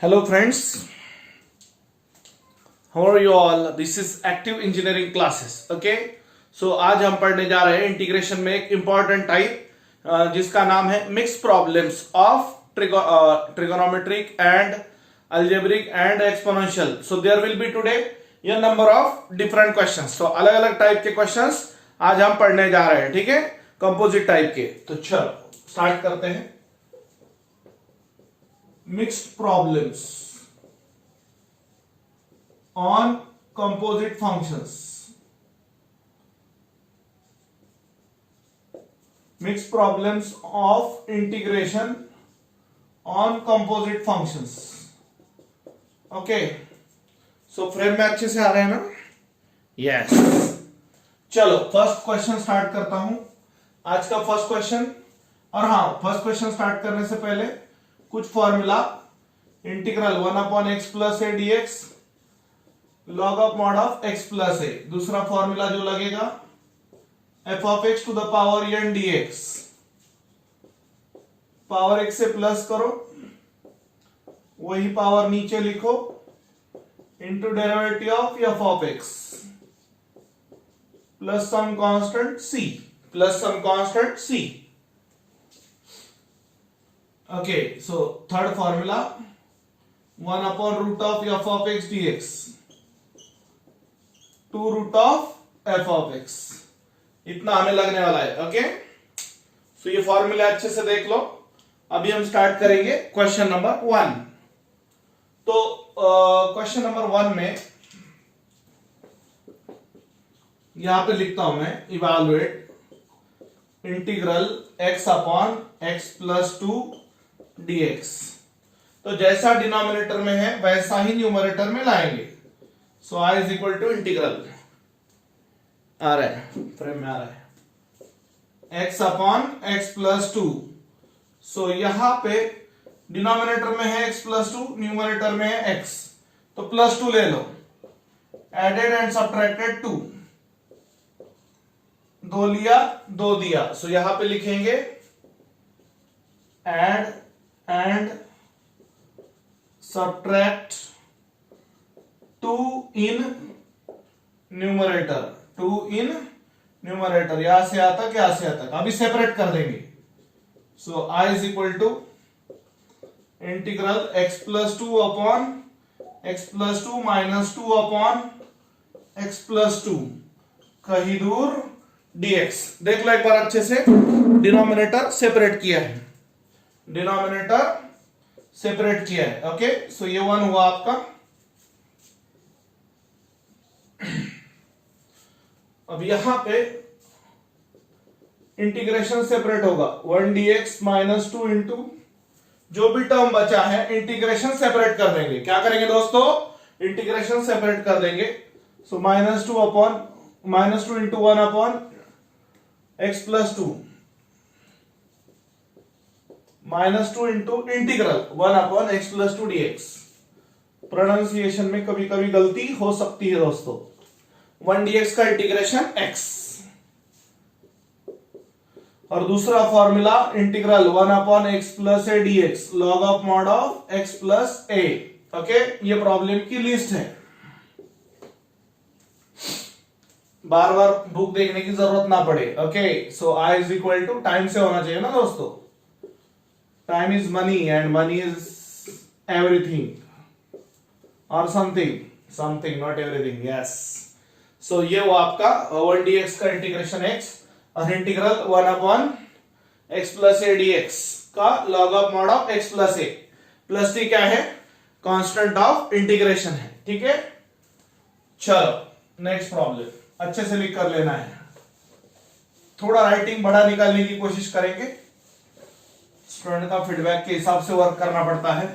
Hello friends, how are you all? This is active engineering classes. Okay, so आज हम पढ़ने जा रहे हैं इंटीग्रेशन में एक इंपॉर्टेंट टाइप जिसका नाम है mix problems of trigonometric and algebraic and exponential. So there will be today ये नंबर ऑफ डिफरेंट क्वेश्चंस. तो अलग अलग टाइप के क्वेश्चंस आज हम पढ़ने जा रहे हैं. ठीक है, कंपोजिट टाइप के. तो चलो स्टार्ट करते हैं. Mixed problems on composite functions. Mixed problems of integration on composite functions. Okay, so frame में अच्छे से आ रहे हैं ना? Yes. चलो फर्स्ट क्वेश्चन स्टार्ट करता हूं. आज का फर्स्ट क्वेश्चन. और हाँ, फर्स्ट क्वेश्चन स्टार्ट करने से पहले कुछ formula. Integral 1/x plus a dx log of mod of x plus a. दूसरा फॉर्मूला जो लगेगा f of x to the power n dx. Power x से प्लस करो, वही पावर नीचे लिखो, into derivative of f of x plus some constant c. Plus some constant c. Okay, so third formula 1 upon root of f of x dx 2 root of f of x. इतना हमें लगने वाला है. Okay, सो ये formula अच्छे से देख लो. अभी हम स्टार्ट करेंगे क्वेश्चन नंबर 1. तो क्वेश्चन नंबर 1 में यहां पे लिखता हूं मैं evaluate integral x upon x plus 2 dx. तो जैसा डिनोमिनेटर में है वैसा ही न्यूमरेटर में लाएंगे. So i is equal to integral आ रहा है, फ्रेम में आ रहा है, x upon x plus 2. So यहां पे डिनोमिनेटर में है x प्लस 2, न्यूमरेटर में है x, तो प्लस 2 ले लो. Added and subtracted 2. 2 लिया 2 दिया. सो यहां पे लिखेंगे add and subtract 2 in numerator. 2 in numerator. यहां से आता क्या से आता. अभी सेपरेट कर देंगे. So i is equal to integral x plus 2 upon x plus 2 minus 2 upon x plus 2 कहीं दूर dx. देख लो एक बार अच्छे से. डिनोमिनेटर सेपरेट किया है, डिनोमिनेटर सेपरेट किया है. ओके, सो ये 1 हुआ आपका. अब यहां पे इंटीग्रेशन सेपरेट होगा. 1 dx माइनस 2 इंटू जो भी टर्म बचा है इंटीग्रेशन सेपरेट कर देंगे. क्या करेंगे दोस्तों? इंटीग्रेशन सेपरेट कर देंगे. So minus 2 upon minus 2 into 1 upon x plus 2 minus 2 into integral 1 upon x plus 2 dx. Pronunciation में कभी कभी गलती हो सकती है दोस्तों. 1 dx का इंटीग्रेशन x. और दूसरा formula integral 1 upon x plus a dx log of mod of x plus a. Okay, ये प्रॉब्लम की लिस्ट है. बार बार बुक देखने की जरूरत ना पड़े. Okay, so i is equal to, time से होना चाहिए ना दोस्तों. Time is money and money is everything or something not everything. Yes. So ये वो आपका 1 dx का इंटीग्रेशन x और integral 1 upon x plus a dx का log of mod of x plus a. Plus t क्या है? Constant of integration है. ठीक है, चलो नेक्स्ट प्रॉब्लम अच्छे से लिख कर लेना है. थोड़ा राइटिंग बड़ा निकालने की कोशिश करेंगे. स्टूडेंट का फीडबैक के हिसाब से वर्क करना पड़ता है.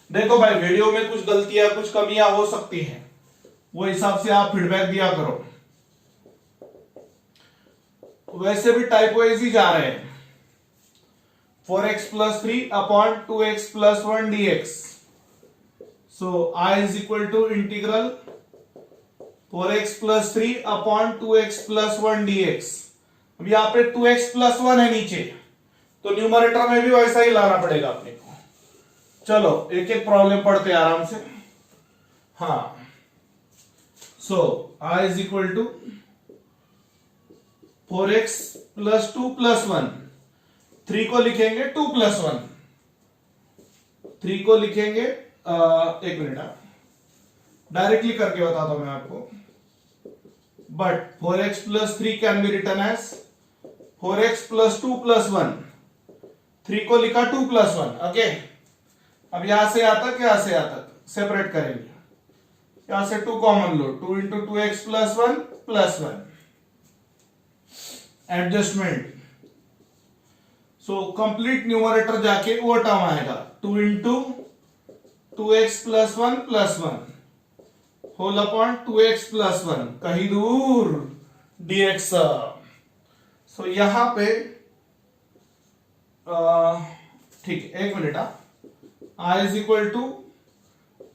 देखो भाई, वीडियो में कुछ गलतियां कुछ कमियां हो सकती हैं, वो हिसाब से आप फीडबैक दिया करो. वैसे भी टाइप वाइज ही जा रहे हैं. 4x plus 3 upon 2x plus 1 dx. So i is equal to integral 4x plus 3 upon 2x plus 1 dx. अब यहां पे 2x प्लस 1 है नीचे, तो न्यूमरेटर में भी वैसा ही लाना पड़ेगा अपने को. चलो एक एक प्रॉब्लम पढ़ते हैं आराम से। हाँ, so I is equal to 4x plus 2 plus 1, 3 को लिखेंगे 2 प्लस 1, 3 को लिखेंगे एक मिनट डायरेक्टली करके बताता हूं मैं आपको। But 4x plus 3 can be written as 4x plus 2 plus 1, 3 को लिखा 2 प्लस 1। ओके, अब यहां से यहां तक, यहां से यहां तक सेपरेट करेंगे। यहां से 2 कॉमन लो, 2 into 2x plus 1 plus 1, adjustment. So complete numerator जाके वो टर्म आएगा 2 into 2x plus 1 plus 1 whole upon 2x plus 1 कहीं दूर dx। सो यहां पे ठीक है, एक minute. I is equal to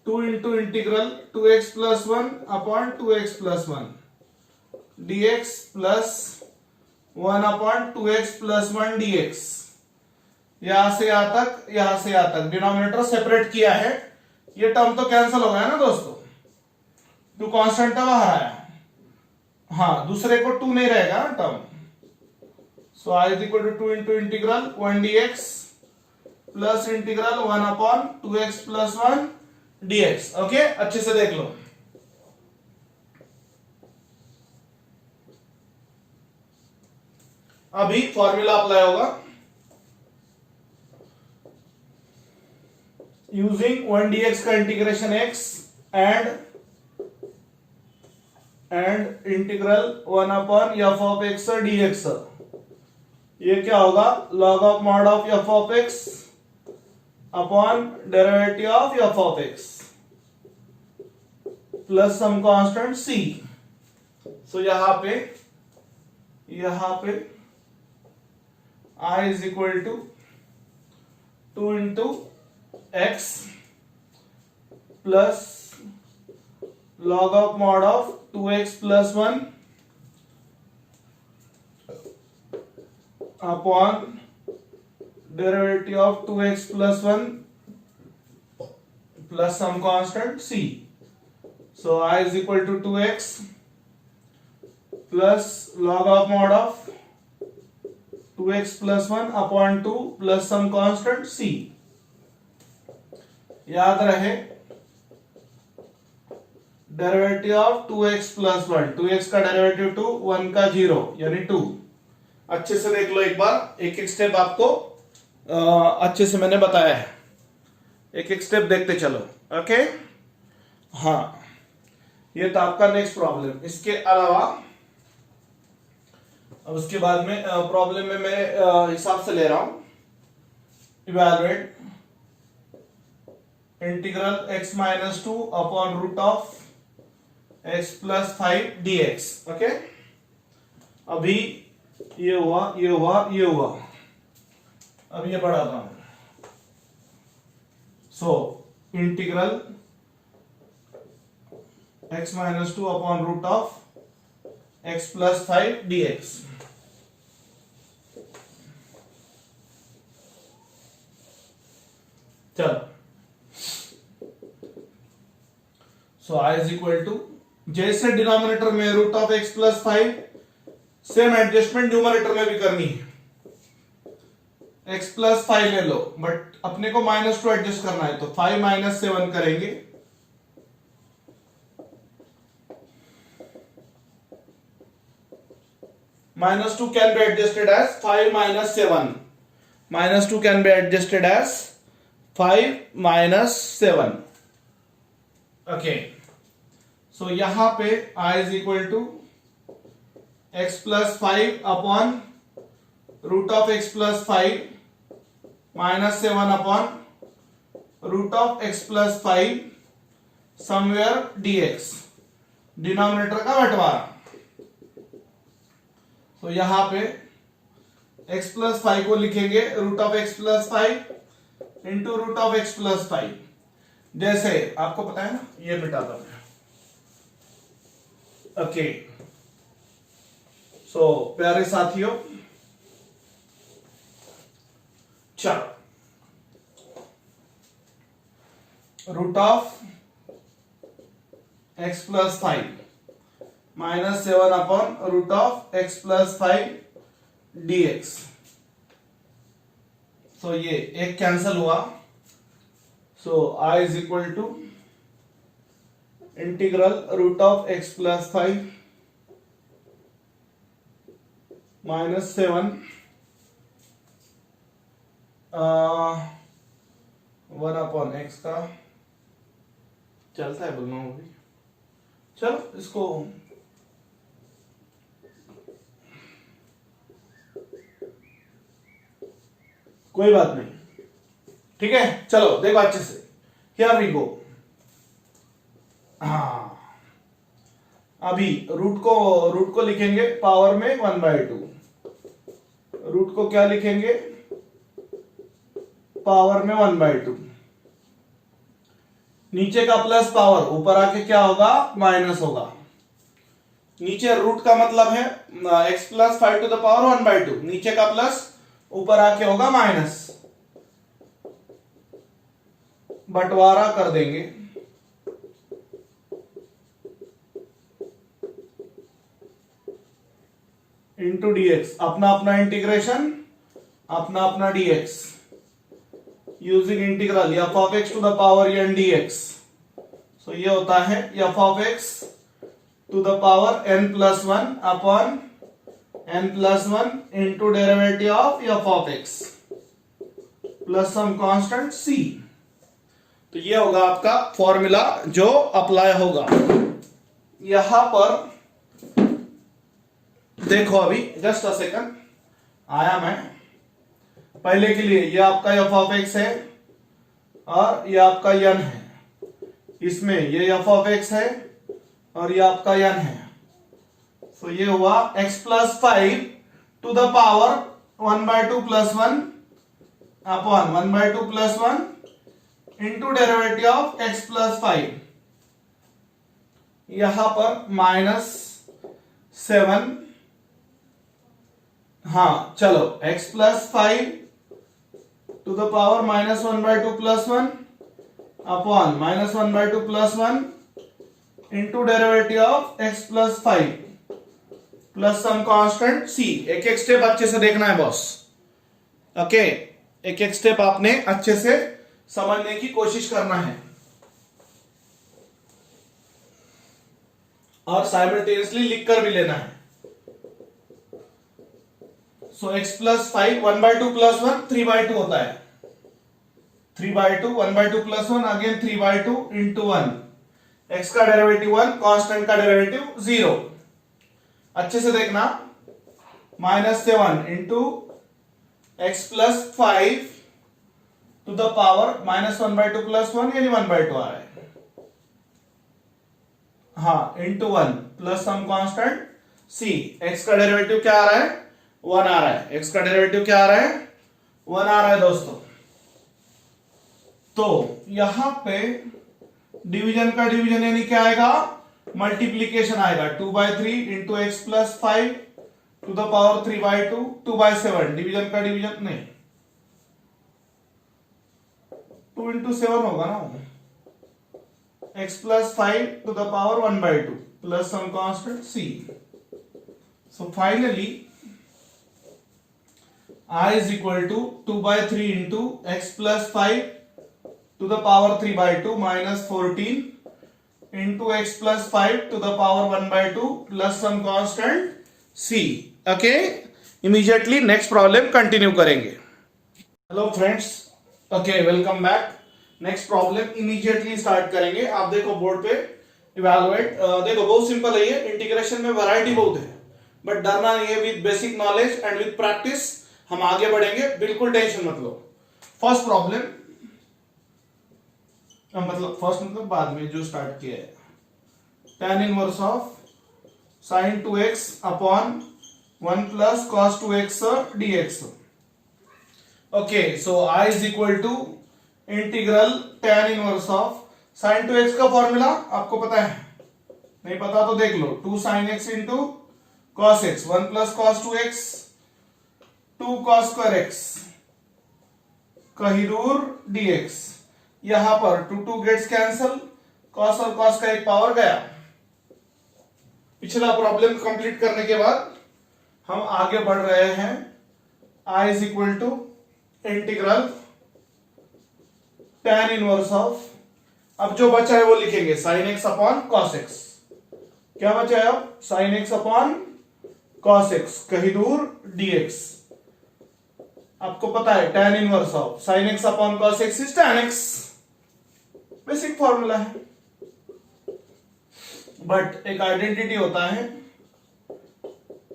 2 into integral 2x plus 1 upon 2x plus 1 dx plus 1 upon 2x plus 1 dx। यहां से यहां तक, यहां से यहां तक डिनोमिनेटर सेपरेट किया है। ये टर्म तो कैंसिल हो गया ना दोस्तों, 2 कांस्टेंट बाहर आया। हाँ, दूसरे को 2 नहीं रहेगा term. So I is equal to 2 into integral 1 dx plus integral 1 upon 2x plus 1 dx। Okay, अच्छे से देख लो। अभी फॉर्मूला अप्लाई होगा यूजिंग 1 dx का integration x and integral 1 upon f of x dx। ये क्या होगा, log of mod of f of x upon derivative of f of x plus some constant c। So यहां पे I is equal to 2 into x plus log of mod of 2x plus 1 upon derivative of 2x plus 1 plus some constant c। So I is equal to 2x plus log of mod of 2x plus 1 upon 2 plus some constant c। याद रहे derivative of 2x plus 1, 2x का derivative 2, 1 का 0 यानी 2। अच्छे से देख लो एक बार, एक एक स्टेप आपको अच्छे से मैंने बताया है, एक एक स्टेप देखते चलो। ओके, हाँ, ये तो आपका नेक्स्ट प्रॉब्लम। इसके अलावा अब उसके बाद में प्रॉब्लम में मैं हिसाब से ले रहा हूं, evaluate integral x minus 2 upon root of x plus 5 dx। Okay, अभी ये हुआ, ये हुआ, ये हुआ। अब ये बढ़ाता हूं। So integral x minus 2 upon root of x plus 5 dx। चलो, so I is equal to, जैसे डिनोमिनेटर में root of x plus 5, same adjustment numerator में भी करनी है। x प्लस 5 ले लो, बट अपने को -2 एडजस्ट करना है, तो 5 माइनस 7 करेंगे। -2 can be adjusted as 5 minus 7. -2 can be adjusted as 5 minus 7. Okay. So यहाँ पे I is equal to x plus 5 upon root of x plus 5 minus 7 upon root of x plus 5 somewhere dx, denominator का बंटवारा। तो यहां पे x plus 5 को लिखेंगे root of x plus 5 into root of x plus 5। जैसे आपको पता है ना, ये मिटाता हूं। ओके, सो प्यारे साथियों, चलो root of x plus 5 minus 7 upon root of x plus 5 dx। So ये एक कैंसल हुआ। So I is equal to integral root of x plus 5 minus 7 1 upon x का चलता है बोलना वो भी। चलो इसको कोई बात नहीं, ठीक है। चलो देखो अच्छे से, हियर वी गो। हाँ, अभी रूट को लिखेंगे पावर में 1/2। रूट को क्या लिखेंगे? पावर में 1/2। नीचे का प्लस पावर ऊपर आके क्या होगा? माइनस होगा। नीचे रूट का मतलब है x plus 5 to the power 1/2, नीचे का प्लस ऊपर आके होगा माइनस। बंटवारा कर देंगे, इंटू dx, अपना अपना इंटीग्रेशन, अपना अपना dx, using integral f of x to the power n dx। So ये होता है f of x to the power n plus 1 upon n plus 1 into derivative of f of x plus some constant c। तो ये होगा आपका formula जो apply होगा। यहां पर देखो, अभी जस्ट अ सेकंड, आया मैं पहले के लिए। ये आपका f ऑफ x है और ये आपका n है। इसमें ये f ऑफ x है और ये आपका n है। तो ये हुआ x plus 5 to the power 1/2 plus 1 upon 1/2 plus 1 into derivative of x plus 5। यहां पर माइनस 7। हाँ चलो, x plus 5 to the power minus 1/2 plus 1 upon minus 1/2 plus 1 into derivative of x plus 5 plus some constant c। एक एक step अच्छे से देखना है बॉस, ओके। एक एक स्टेप आपने अच्छे से समझने की कोशिश करना है और साइमल्टेनियसली लिखकर भी लेना है। सो x प्लस 5 1/2 प्लस 1 3/2 होता है। 3/2 1/2 प्लस 1 अगेन 3/2 इंटू 1। x का डेरिवेटिव 1, कांस्टेंट का डेरिवेटिव 0। अच्छे से देखना, minus 7 into x plus 5 to the power minus 1/2 plus 1 यानी 1/2 आ रहा है। हाँ, into 1 plus some constant c। x का डेरिवेटिव क्या आ रहा है? 1 आ रहा है। x का डेरिवेटिव क्या आ रहा है? 1 आ रहा है दोस्तों। तो यहां पे डिवीजन का डिवीजन यानी क्या आएगा? मल्टीप्लीकेशन आएगा। 2/3 into x plus 5 to the power 3/2 2/7। Division का डिवीजन नहीं, 2 इंटू 7 होगा ना। X plus 5 to the power 1/2 plus some constant c। So finally I is equal to 2/3 into x plus 5 to the power 3/2 minus 14 into x plus 5 to the power 1/2 plus some constant c। Okay, immediately next problem continue करेंगे। Hello friends, okay, welcome back। next problem immediately start करेंगे। आप देखो board पे evaluate, देखो बहुत simple है ये। Integration में वैरायटी बहुत है, बट डरना नहीं है। With basic knowledge and with practice हम आगे बढ़ेंगे, बिल्कुल टेंशन मत लो। फर्स्ट प्रॉब्लम, मतलब बाद में जो स्टार्ट किया है, tan inverse of sin 2x upon 1 plus cos 2x dx। Okay, so I is equal to integral tan inverse of sin 2x का फॉर्मूला आपको पता है? नहीं पता तो देख लो। 2 sin x into cos x, 1 plus cos 2x 2 cos square x कहीं दूर dx। यहां पर टू गेट्स कैंसल, कॉस और कॉस का एक पावर गया। पिछला प्रॉब्लम कंप्लीट करने के बाद हम आगे बढ़ रहे हैं। I is equal to integral tan inverse of, अब जो बचा है वो लिखेंगे sin x upon cos x। क्या बचा है अब? sin x upon cos x, कहीं दूर dx। आपको पता है tan inverse of sin x upon cos x is tan x, basic formula है। बट एक आइडेंटिटी होता है,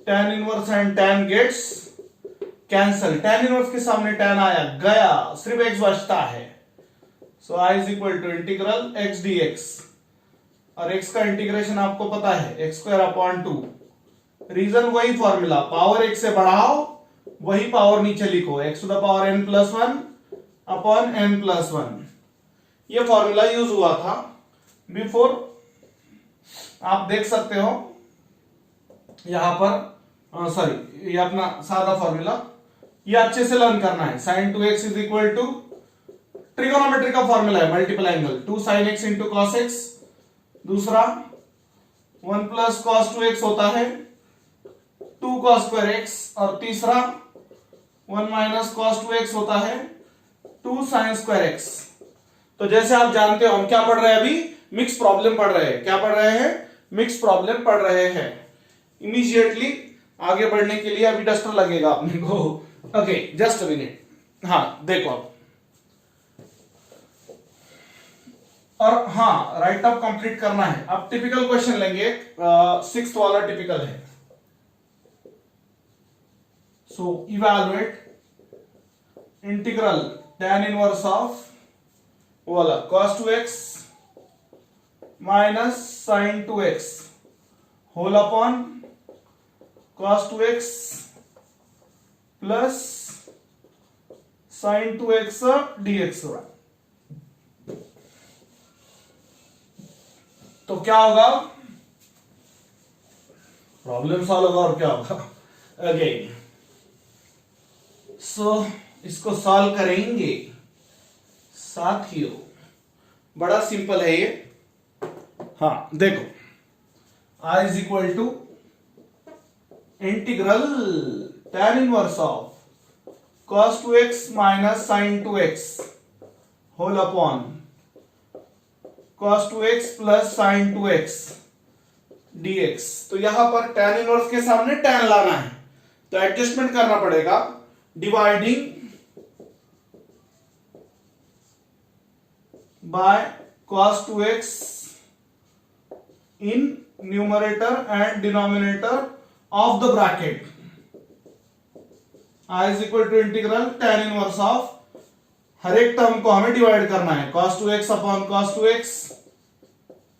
tan inverse and tan gets cancel. tan inverse के सामने tan आया गया, सिर्फ x बचता है। So I is equal to integral x dx, और x का इंटीग्रेशन आपको पता है x स्क्वायर अपॉन 2। रीजन वही फॉर्मूला, पावर x से बढ़ाओ वही पावर नीचे लिखो, x to the power n plus 1 upon n plus 1। ये फॉर्मूला यूज हुआ था बिफोर, आप देख सकते हो यहां पर, सॉरी ये अपना सादा फॉर्मूला, ये अच्छे से लर्न करना है। sin 2x is equal to, trigonometry का फॉर्मूला है, multiple angle, 2 sin x into cos x, दूसरा 1 प्लस cos 2x होता है 2 cos स्क्वायर x, और तीसरा 1 माइनस cos 2x होता है 2 sin स्क्वायर x। तो जैसे आप जानते हो हम क्या पढ़ रहे हैं अभी? मिक्स प्रॉब्लम पढ़ रहे हैं। क्या पढ़ रहे हैं? मिक्स प्रॉब्लम पढ़ रहे हैं। इमीडिएटली आगे बढ़ने के लिए अभी डस्टर लगेगा अपने को। Okay, just a minute. हाँ देखो अब, और हाँ राइट अप कंप्लीट करना है। अब टिपिकल क्वेश्चन लेंगे, 6th वाला टिपिकल है। So evaluate integral tan inverse of वाला cos 2x minus sin 2x whole upon cos 2x plus sin 2x dx होगा। तो क्या होगा? प्रॉब्लम सॉल्व होगा और क्या होगा? अगेन सो इसको सॉल्व करेंगे साथियों, बड़ा सिंपल है ये। हाँ देखो, I is equal to integral tan inverse of cos 2x minus sin 2x whole upon cos 2x plus sin 2x dx। तो यहां पर tan इनवर्स के सामने tan लाना है, तो एडजस्टमेंट करना पड़ेगा, dividing by cos 2x in numerator and denominator of the bracket. I is equal to integral tan inverse of, हर एक टर्म को हमें डिवाइड करना है, cos 2x upon cos 2x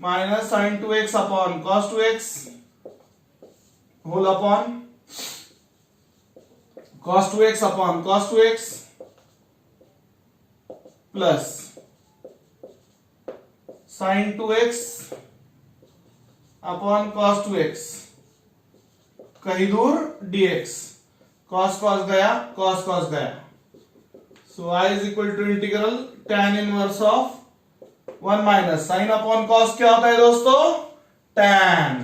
minus sin 2x upon cos 2x whole upon cos 2x upon cos 2x plus sin 2x upon cos 2x, कहीं दूर dx, cos cos गया, cos cos गया। So I is equal to integral tan inverse of 1 minus sine upon cos क्या होता है दोस्तों? tan।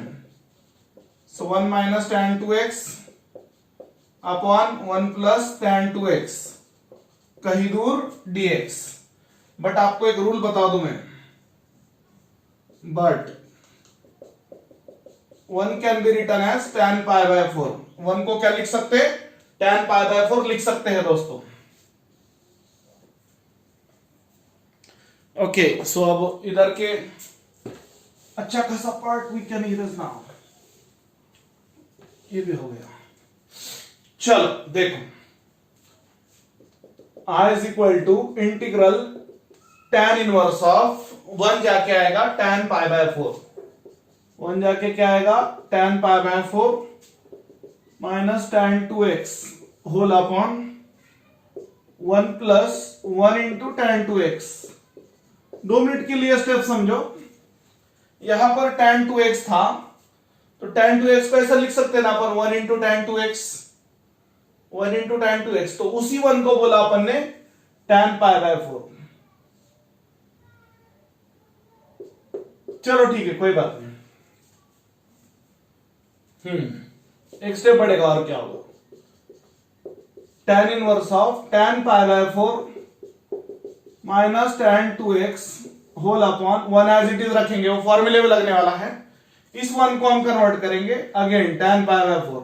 So 1 minus tan 2x upon 1 plus tan 2x, कहीं दूर dx। बट आपको एक रूल बता दूं मैं, but 1 can be written as tan pi by 4। 1 को क्या लिख सकते हैं? tan पाई बाय 4 लिख सकते हैं दोस्तों। ओके, सो अब इधर के अच्छा खासा part we can erase now, ये भी हो गया। चलो देखो, I is equal to integral tan inverse of 1 जाके आएगा tan पाई बाय 4, 1 जाके क्या आएगा? tan pi by 4 minus tan 2x whole upon 1 plus 1 into tan 2x। 2 minute के लिए स्टेप समझो, यहां पर tan 2x था, तो tan 2x को ऐसा लिख सकते हैं ना पर 1 into tan 2x, 1 into tan 2x, तो उसी 1 को बोला अपन ने tan पाई बाय 4। चलो ठीक है, कोई बात नहीं। एक स्टेप बढ़ेगा और क्या होगा, tan inverse of tan pi by 4 minus tan 2x whole upon 1 as it is रखेंगे, वो फॉर्मूले में लगने वाला है। इस वन को हम कन्वर्ट करेंगे again tan pi by 4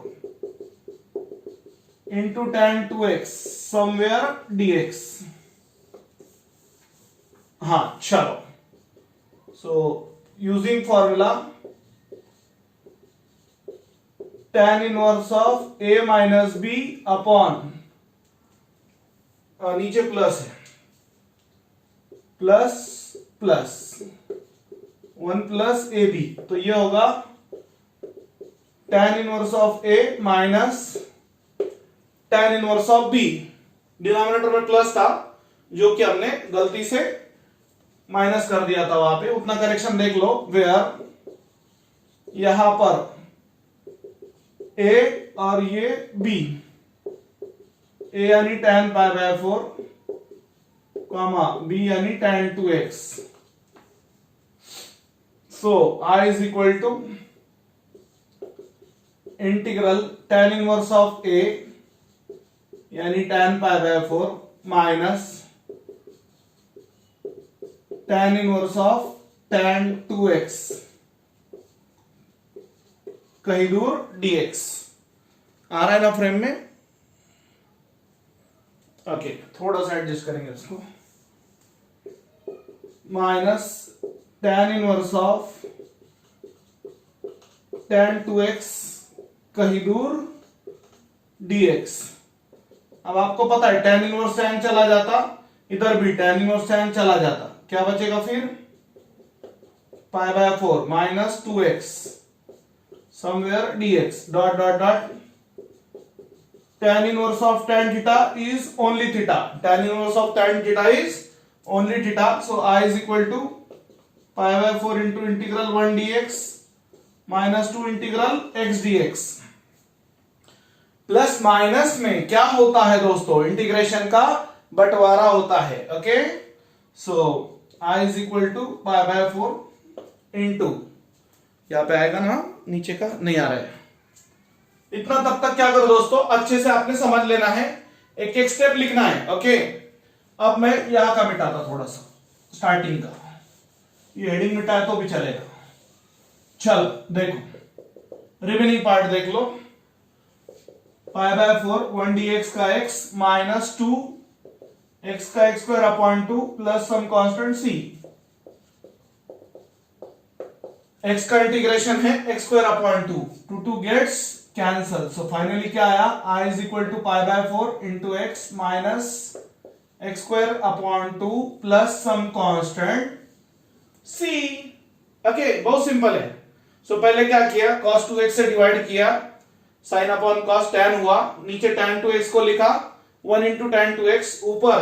into tan 2x somewhere dx। हाँ चलो, so using formula tan inverse of a minus b upon नीचे प्लस है, plus plus 1 plus a b, तो ये होगा tan inverse of a minus tan inverse of b। Denominator में plus था जो कि हमने गलती से माइनस कर दिया था, वहां पे उतना करेक्शन देख लो। वेयर यहां पर a और ये b, a यानी tan pi by 4 comma b यानी tan 2x। So I is equal to integral tan inverse of a यानी tan pi by 4 minus tan inverse of tan 2x कहीं दूर dx। आ रहा है ना फ्रेम में? ओके, थोड़ा सा एडजस्ट करेंगे इसको। Minus tan inverse of tan 2x कहीं दूर dx। अब आपको पता है tan इनवर्स tan चला जाता, इधर भी tan इनवर्स tan चला जाता, क्या बचेगा फिर? पाई by 4 minus 2x somewhere dx dot dot dot tan inverse of tan theta is only theta. Tan inverse of tan theta is only theta. So I is equal to pi by 4 into integral 1 dx minus 2 integral x dx। Plus minus में क्या होता है दोस्तों? Integration का बंटवारा होता है। Okay, so I is equal to pi by 4 into, यहाँ पे आएगा ना, नीचे का नहीं आ रहा है। इतना तब तक क्या करो दोस्तों, अच्छे से आपने समझ लेना है, एक एक स्टेप लिखना है। ओके, अब मैं यहां का मिटाता थोड़ा सा, स्टार्टिंग का, ये हेडिंग मिटाए तो भी चलेगा। चल देखो, रिमेनिंग पार्ट देख लो। पाई बाय 4 1 dx का x माइनस 2 x का x square upon 2 plus some constant c। x का इंटीग्रेशन है x square upon 2 2 gets cancel. So finally क्या आया? I is equal to pi by 4 into x minus x square upon 2 plus some constant c। Okay, बहुत simple है। So पहले क्या किया, cos 2x से डिवाइड किया, साइन अपॉन cos tan हुआ, नीचे tan 2x को लिखा 1 इंटू tan 2x, ऊपर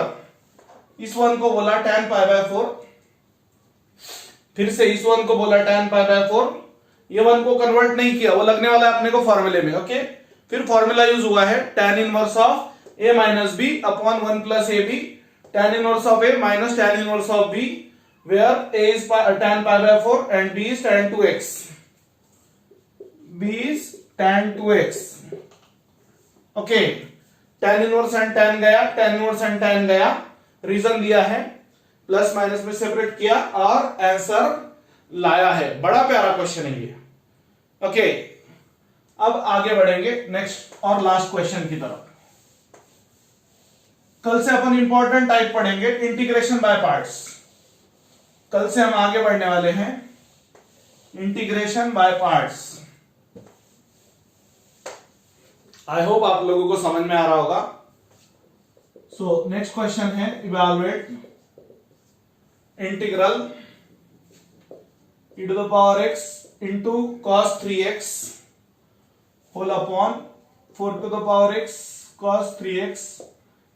इस वन को बोला tan पाई बाय 4, फिर से इस वन को बोला tan पाई बाय 4। ये वन को कन्वर्ट नहीं किया, वो लगने वाला है अपने को फॉर्मूले में। ओके, फिर फॉर्मूला यूज हुआ है tan inverse of a minus b upon 1 plus a b, tan inverse of a minus tan inverse of b, where a is tan pi by 4 and b is tan 2x, b is tan 2x। Okay, tan inverse and tan गया, tan inverse and tan गया, reason दिया है, plus minus में separate किया और answer लाया है। बड़ा प्यारा क्वेश्चन है ये। ओके, अब आगे बढ़ेंगे नेक्स्ट और लास्ट क्वेश्चन की तरफ। कल से अपन इंपॉर्टेंट टाइप पढ़ेंगे, इंटीग्रेशन बाय पार्ट्स। कल से हम आगे बढ़ने वाले हैं integration by parts. I hope आप लोगों को समझ में आ रहा होगा। सो नेक्स्ट क्वेश्चन है, evaluate integral e to the power x into cos 3x whole upon 4 to the power x cos 3x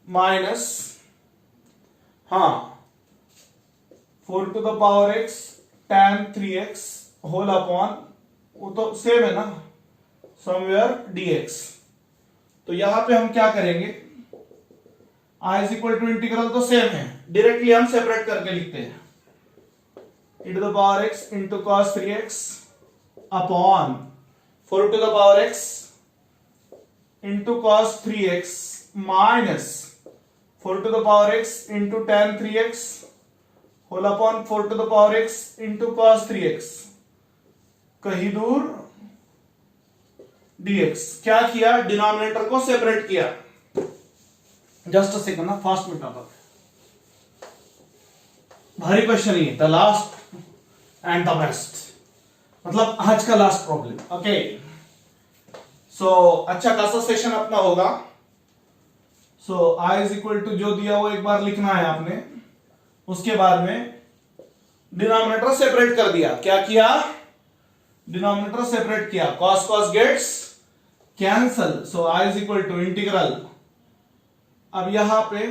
minus 4 to the power x tan 3x whole upon, वो तो सेम है ना, somewhere dx। तो यहां पे हम क्या करेंगे, I is equal to integral तो सेम है, डायरेक्टली हम सेपरेट करके लिखते हैं। e to the power x into cos 3x upon 4 to the power x into cos 3x minus 4 to the power x into tan 3x whole upon 4 to the power x into cos 3x कहीं दूर dx। क्या किया, denominator को separate किया। Just a second ना, fast में top भारी question ही है, the last and the best, मतलब आज का लास्ट प्रॉब्लम। ओके, सो अच्छा खासा सेशन अपना होगा। सो i इज इक्वल टू जो दिया वो एक बार लिखना है आपने, उसके बाद में डिनोमिनेटर सेपरेट कर दिया। क्या किया, डिनोमिनेटर सेपरेट किया, cos cos gets cancel, so i is equal to integral. अब यहां पे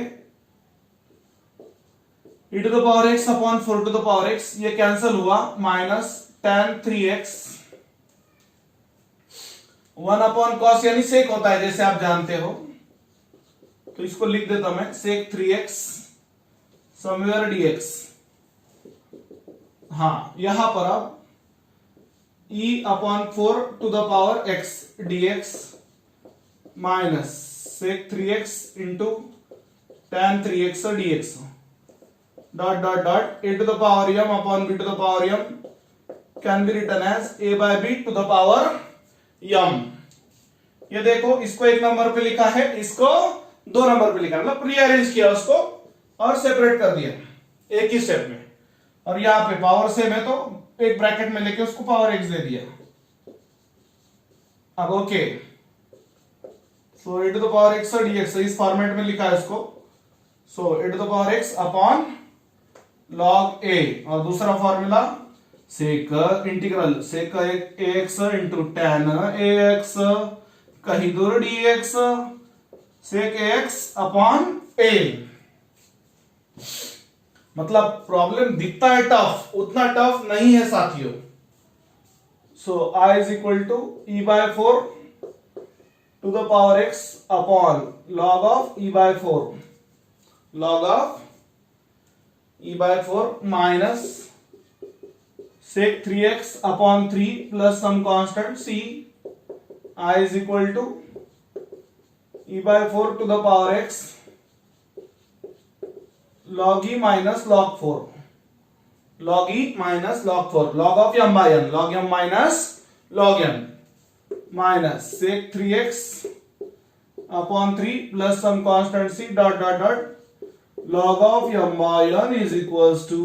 e to the power x upon 4 to the power x ये कैंसल हुआ, minus tan 3x 1 upon cos यानी सेक होता है जैसे आप जानते हो, तो इसको लिख देता मैं सेक 3x समवेयर dx। हाँ, यहां पर अब e upon 4 to the power x dx minus sec 3x into tan 3x dx dot dot dot a to the power m upon b to the power m can be written as a by b to the power m। ये देखो, इसको एक number पे लिखा है, इसको 2 number पे लिखा, मतलब रीअरेंज किया उसको और सेपरेट कर दिया एक ही स्टेप में। और यहां पे पावर सेम है तो एक ब्रैकेट में लेके उसको पावर x दे दिया। अब okay, so e to the power x dx इस फॉर्मेट में लिखा है इसको, so e to the power x upon log a, और दूसरा formula sec integral sec ax into tan ax कहीं दूर dx sec ax upon a। मतलब प्रॉब्लम दिखता है टफ, उतना टफ नहीं है साथियों। So i is equal to e by 4 to the power x upon log of e by 4 log of e by 4 minus sec 3x upon 3 plus some constant c I is equal to e by 4 to the power x log e minus log 4 log e minus log 4 log of m by n log m minus log n minus sec 3x upon 3 plus some constant c dot dot dot log of m by n is equals to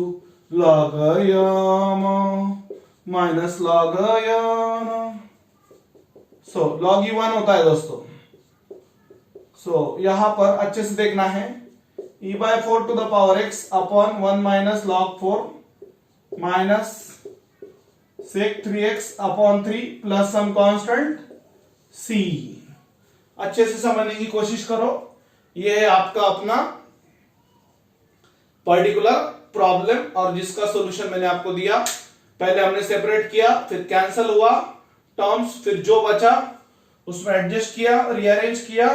log m minus log n। so log e 1 होता है दोस्तों। so यहां पर अच्छे से देखना है, e by 4 to the power x upon 1 minus log 4 minus sec 3x upon 3 plus some constant c। अच्छे से समझने की कोशिश करो, यह है आपका अपना पर्टिकुलर प्रॉब्लम और जिसका सॉल्यूशन मैंने आपको दिया। पहले हमने सेपरेट किया, फिर कैंसिल हुआ टर्म्स, फिर जो बचा उसमें एडजस्ट किया, रीअरेंज किया,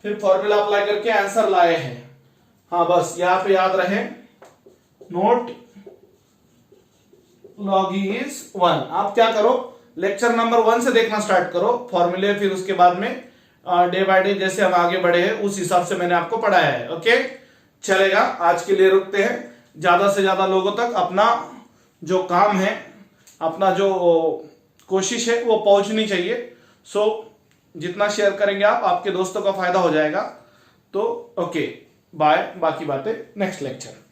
फिर फॉर्मूला अप्लाई करके आंसर लाए हैं। हाँ, बस यहां पे याद रहे, नोट log e is 1। आप क्या करो, लेक्चर नंबर 1 से देखना स्टार्ट करो फॉर्मूले, फिर उसके बाद में डे बाय डे जैसे हम आगे बढ़े हैं उस हिसाब से मैंने आपको पढ़ाया है। ओके, चलेगा, आज के लिए रुकते हैं। ज्यादा से ज्यादा लोगों तक अपना जो काम है, अपना जो कोशिश है वो पहुंचनी चाहिए। सो जितना शेयर करेंगे आप, आपके दोस्तों का फायदा हो जाएगा। तो ओके, बाय, बाकी बातें नेक्स्ट लेक्चर।